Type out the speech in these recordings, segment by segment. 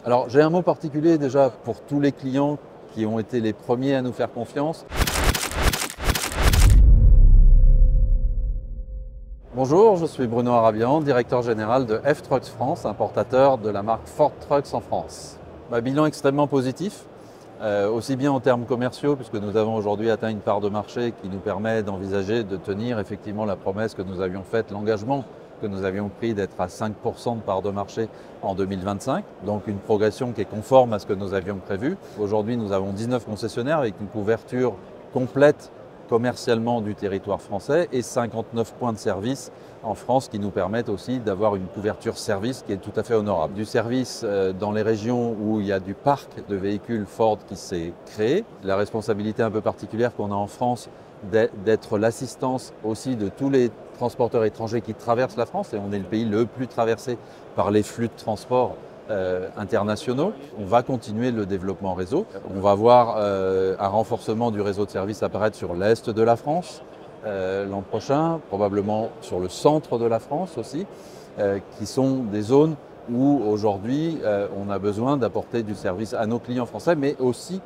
Alors j'ai un mot particulier déjà pour tous les clients qui ont été les premiers à nous faire confiance. Bonjour, je suis Bruno Arabian, directeur général de F-Trucks France, importateur de la marque Ford Trucks en France. Bilan extrêmement positif, aussi bien en termes commerciaux, puisque nous avons aujourd'hui atteint une part de marché qui nous permet d'envisager de tenir effectivement la promesse que nous avions faite, l'engagement que nous avions pris d'être à 5% de part de marché en 2025, donc une progression qui est conforme à ce que nous avions prévu. Aujourd'hui, nous avons 19 concessionnaires avec une couverture complète commercialement du territoire français et 59 points de service en France qui nous permettent aussi d'avoir une couverture service qui est tout à fait honorable. Du service dans les régions où il y a du parc de véhicules Ford qui s'est créé, la responsabilité un peu particulière qu'on a en France d'être l'assistance aussi de tous les transporteurs étrangers qui traversent la France, et on est le pays le plus traversé par les flux de transport internationaux. On va continuer le développement réseau. On va voir un renforcement du réseau de services apparaître sur l'est de la France l'an prochain, probablement sur le centre de la France aussi, qui sont des zones où aujourd'hui on a besoin d'apporter du service à nos clients français, mais aussi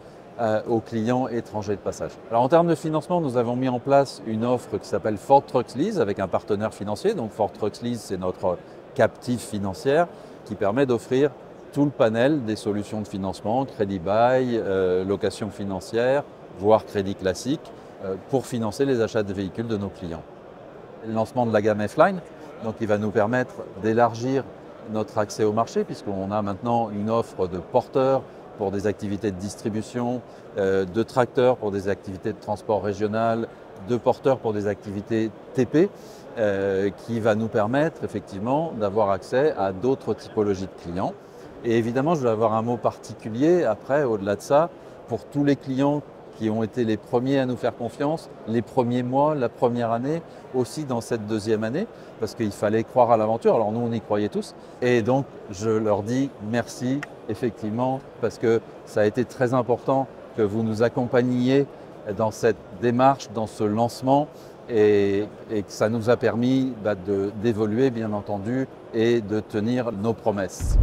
aux clients étrangers de passage. Alors en termes de financement, nous avons mis en place une offre qui s'appelle Ford Trucks Lease avec un partenaire financier. Donc Ford Trucks Lease, c'est notre captive financière qui permet d'offrir tout le panel des solutions de financement, crédit bail, location financière, voire crédit classique, pour financer les achats de véhicules de nos clients. Le lancement de la gamme F-Line, donc il va nous permettre d'élargir notre accès au marché, puisqu'on a maintenant une offre de porteurs pour des activités de distribution, de tracteurs pour des activités de transport régional, de porteurs pour des activités TP, qui va nous permettre effectivement d'avoir accès à d'autres typologies de clients. Et évidemment, je vais avoir un mot particulier après, au-delà de ça, pour tous les clients qui ont été les premiers à nous faire confiance, les premiers mois, la première année, aussi dans cette deuxième année, parce qu'il fallait croire à l'aventure. Alors nous, on y croyait tous. Et donc, je leur dis merci, effectivement, parce que ça a été très important que vous nous accompagniez dans cette démarche, dans ce lancement, et que ça nous a permis d'évoluer, bien entendu, et de tenir nos promesses.